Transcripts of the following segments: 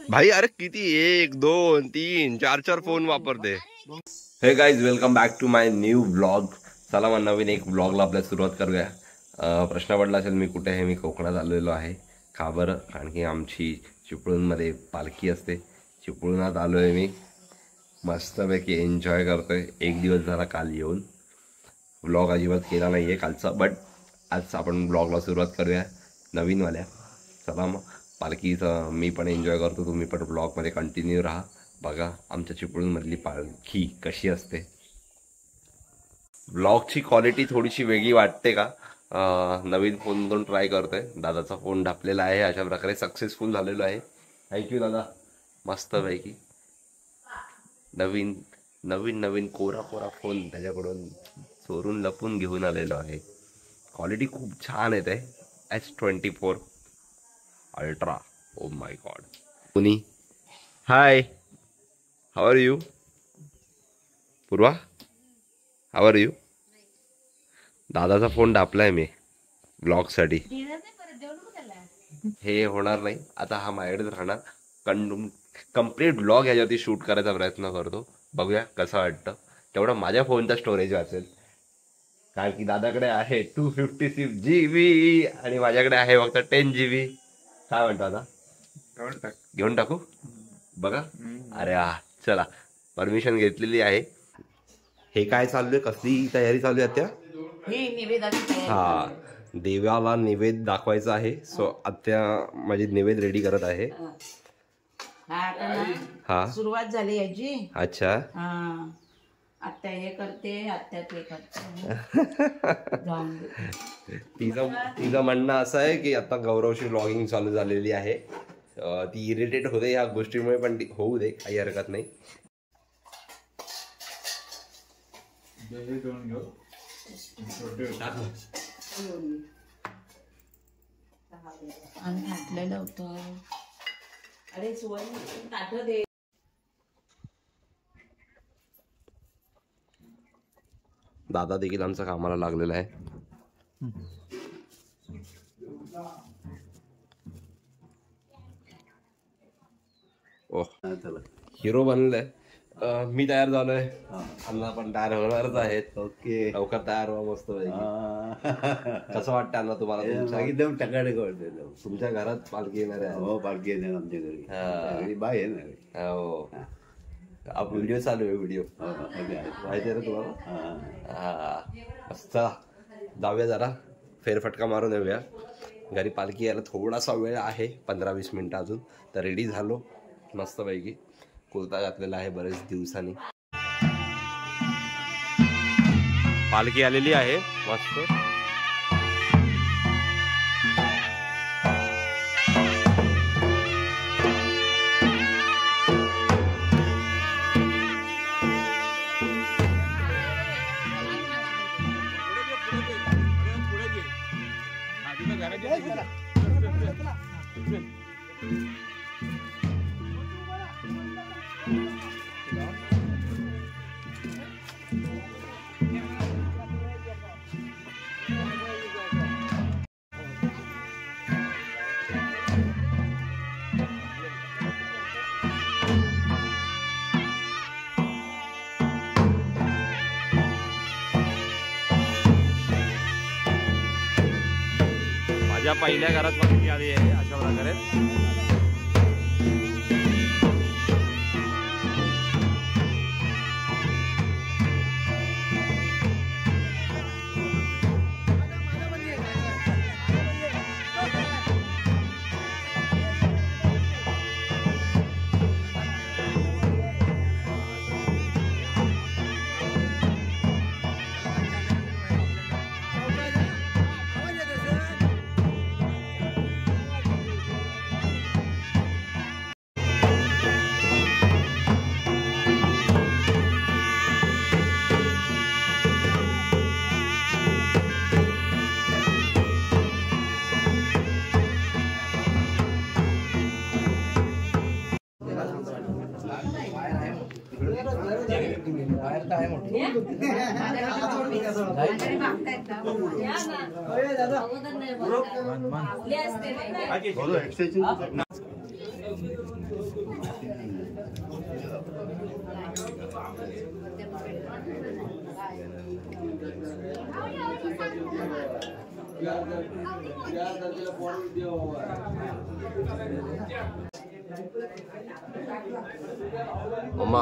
भाई अरे किती 1 2 3 4 फोन वापरते. Hey guys, welcome back to my new vlog. चला मग नवीन एक व्लॉगला आपल्या सुरुवात करूया. प्रश्न पडला असेल मी कुठे आहे. मी कोकणात आलेलो आहे. का बरं? कारण की आमची चिपळूणमध्ये पालखी असते. चिपळूणात आलो आहे मी. मस्तपैकी एन्जॉय करतोय. एक दिवस झाला काल येऊन. व्लॉग अजिबात केला नाही आहे कालचा, बट आज आपण व्लॉगला सुरुवात करूया नवीनवाल्या. चला मग पालखीचं मी पण एन्जॉय करतो, तुम्ही पण व्लॉगमध्ये कंटिन्यू राहा. बघा आमच्या चिपळूणमधली पालखी कशी असते. व्लॉगची क्वालिटी थोडीशी वेगळी वाटते का? नवीन फोनवरून ट्राय करतोय. दादाचा फोन ढापलेला आहे. अशा प्रकारे सक्सेसफुल झालेलो आहे. थँक्यू दादा. मस्तपैकी नवीन नवीन नवीन कोरा कोरा फोन त्याच्याकडून चोरून लपून घेऊन आलेलो आहे. क्वालिटी खूप छान येते. S24 ultra. O my God. Puni hi, how are you? Purva how are you? दादाचा फोन ढापलाय मी ब्लॉगसाठी. हे होणार नाही आता. हा माझ्याकडेच राहणार. कम्प्लीट ब्लॉग ह्याच्यावरती शूट करायचा प्रयत्न करतो. बघूया कसं वाटतं. तेवढं माझ्या फोनचा स्टोरेज वाचेल. कारण की दादाकडे आहे 256 GB आणि माझ्याकडे आहे फक्त 10 GB. काय म्हणतो आता? घेऊन टाकू? बघा. अरे चला, परमिशन घेतलेली आहे. हे काय चालू आहे? कसली तयारी चालू आहे आत्या? हा, देवाला निवेद दाखवायचा आहे. सो आत्या माझी निवेद रेडी करत आहे. हा, सुरुवात झाली याची. अच्छा. आत्या हे करते, आत्या ते करते. तिचं म्हणणं असं आहे की आता गौरवशी व्लॉगिंग चालू झालेली आहे. ती इरिटेट होते ह्या गोष्टीमुळे, पण होऊ दे, काही हरकत नाही. आणि घातलेलं होतं. अरे सुवर्ण ताट दे. दादा देखील आमचा कामाला लागलेला आहे. हिरो बनलाय. मी तयार झालोय. अण्णा पण तयार होणारच आहेत. ओके, लवकर तयार व्हा. मस्त. कसं वाटतं अण्णा तुम्हाला? एकदम टकाडे करते. तुमच्या घरात पालखी येणार आहे? हो, पालखी येणार आमच्या घरी. बाय येणार. हो, आप व्हिडिओ चालू आहे. व्हिडिओ माहिती आहे ना तुम्हाला? हा, मस्त. जाऊया जरा फेरफटका मारून येऊया. घरी पालखी यायला थोडासा वेळ आहे, 15-20 मिनिटं अजून. तर रेडी झालो मस्तपैकी. कुर्ता घातलेला आहे बरेच दिवसांनी. पालखी आलेली आहे मस्त. माझ्या पहिल्या घरात पालखी आली आहे अशा प्रकारे. मम्मा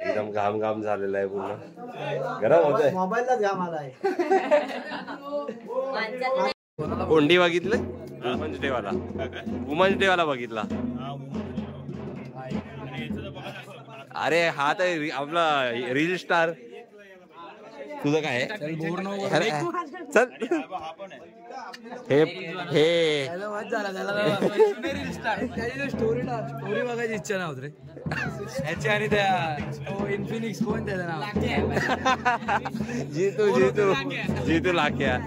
एकदम घाम घाम झालेला आहे पूर्ण. गरम होतंय. मोबाईललाच घाम आलाय. कोंडी बघितलं? वुमन्स डे वाला. वुमन्स डे वाला बघितला? अरे हा तर आपला रील स्टार. तुझं काय चल हे स्टोरी बघायची इच्छा नव्हती रे ह्याची. आणि त्या इन्फिनिक्स कोण त्याचं नाव? जीतू लाख्या.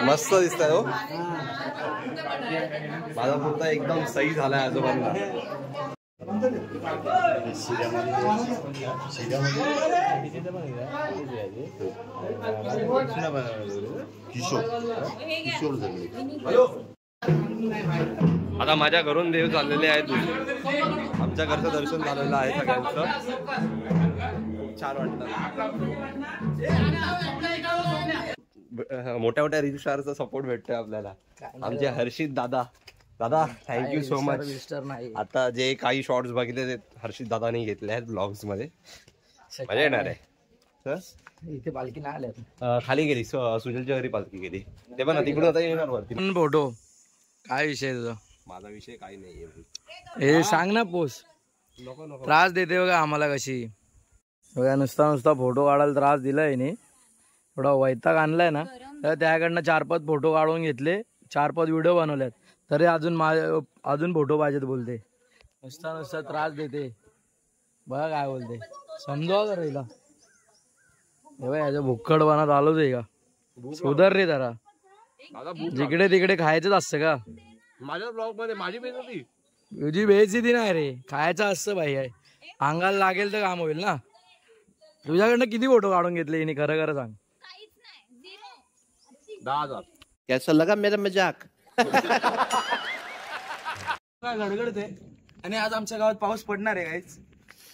मस्त दिसतंय हो. माझा कुर्ता एकदम सही झालाय आजोबांना. आता माझ्या घरून देव चाललेले आहेत. आमच्या घरचं दर्शन झालेलं आहे सगळ्यांचं. छान वाटतं. मोठ्या मोठ्या रील स्टारचा सपोर्ट भेटतोय आपल्याला. आमचे हर्षित दादा. दादा थँक्यू सो मच. आता जे काही शॉर्ट्स बघितले ते हर्षित दादाने घेतले आहेत ब्लॉग्स मध्ये. मजा येणार आहे. इथे पालखी नाही आल्या. खाली गेली सुजलच्या घरी पालखी गेली. ते पण तिकडून आता येणार वरती. फोटो काय विषय तुझा? माझा विषय काही नाहीये. हे सांग ना पोस. त्रास देते बघा आम्हाला कशी. बघा नुसता फोटो काढायला त्रास दिलाय नी. थोडा वैताग आणलाय ना तर त्याकडनं 4-5 फोटो काढून घेतले. 4-5 व्हिडिओ बनवल्यात तरी अजून फोटो पाहिजेत बोलते. नुसता त्रास देते. बघा काय बोलते. समजावा जरा हिला. याच्या भुक्कडपणात आलोच आहे का? सुधार रे जरा. जिकडे तिकडे खायचंच असतं का? माझ्या ब्लॉग मध्ये माझी बेइज्जती. तुझी बेइज्जती नाही रे. खायचं असतं भाई. अंगाला लागेल तर काम होईल ना. तुझ्याकडनं किती फोटो काढून घेतले हिने? खरं खरं सांग. 10,000. कैसा लगा मेरा मजाक? गडगडते. आणि आज आमच्या गावात पाऊस पडणार आहे गाईज.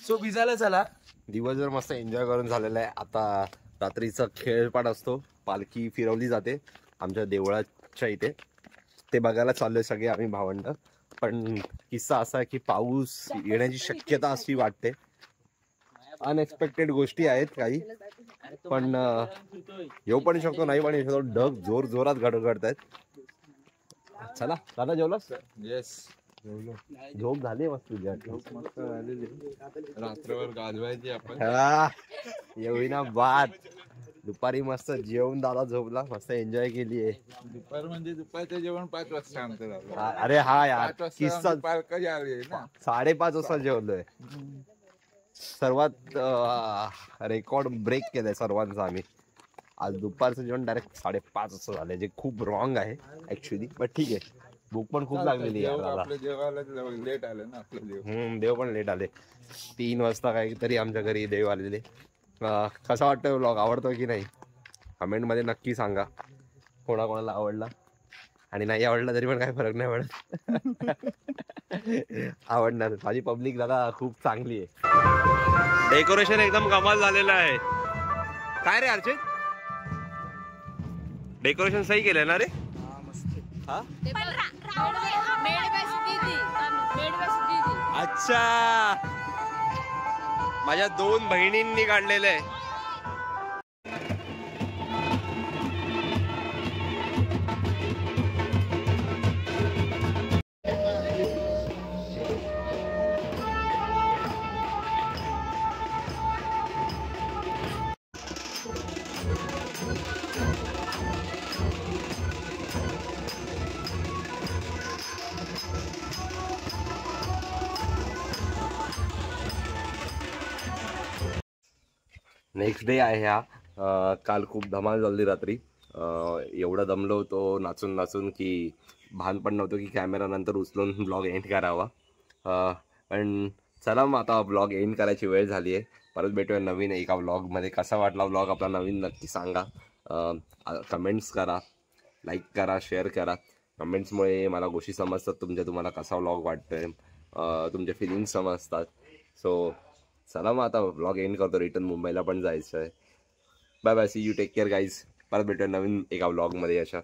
सो भिजायला चला. दिवसभर मस्त एन्जॉय करून झालेला आहे. आता रात्रीचा खेळपाट असतो. पालखी फिरवली जाते आमच्या देवळाच्या इथे. ते बघायला चाललोय सगळे आम्ही भावंड. पण किस्सा असा आहे की पाऊस येण्याची शक्यता अशी वाटते. अनएक्सपेक्टेड गोष्टी आहेत काही. पण येऊ पण शकतो नाही पण येऊ शकतो. ढग जोर जोरात गडगडतायत. चला दादा जेवलास? येस. झोप झाली मस्त तुझ्या. रात्रभर गाजवायची आपण. येऊ ना बात. दुपारी मस्त जेवून दादा झोपला. मस्त एन्जॉय केली आहे. दुपार म्हणजे दुपारचं जेवण 5 वाजता आमचं झालं. अरे हा यार 5 वाजता किस्सा. पालखी आली ना. 5:30 वाजता जेवलोय. सर्वात रेकॉर्ड ब्रेक केलाय सर्वांचा आम्ही. आज दुपारचं जेवण डायरेक्ट 5:30 वाजता झालंय. जे खूप रॉंग आहे ऍक्च्युली. पण ठीक आहे. भूक पण खूप लागलेली आहे. आपल्या जेवायला लेट आले ना आपलं जेवण. देव पण लेट आले. 3 वाजता काहीतरी आमच्या घरी देव आलेले. कसा वाटतोय व्लॉग? आवडतो की नाही? कमेंट मध्ये नक्की सांगा. कोणाकोणाला आवडला. आणि नाही आवडला तरी पण काही फरक नाही पडत. आवडणार. माझी पब्लिक दादा खूप चांगली आहे. डेकोरेशन एकदम कमाल झालेलं आहे. काय रे अर्चित? डेकोरेशन सही केलंय ना रे? हा अच्छा. माझ्या 2 बहिणींनी काढलेलं आहे. नेक्स्ट डे आहे हा. काल खूप धमाल झाली रात्री. एवढं दमलो होतो नाचून नाचून की भान पण नव्हतं की कॅमेरा नंतर उचलून ब्लॉग एंड करावा. पण चला मग आता ब्लॉग एंड करायची वेळ झाली आहे. परत भेटूया नवीन एका ब्लॉगमध्ये. कसा वाटला ब्लॉग आपला नवीन नक्की सांगा. कमेंट्स करा, लाईक करा, शेअर करा. कमेंट्समुळे मला गोष्टी समजतात तुम्हाला कसा व्लॉग वाटतोय, तुमचे फिलिंग्स समजतात. सो चला मग आता व्लॉग एंड करतो. रिटर्न मुंबईला पण जायचं आहे. Bye bye, see you, take care guys. परत भेटूया नवीन एका व्लॉगमध्ये अशा.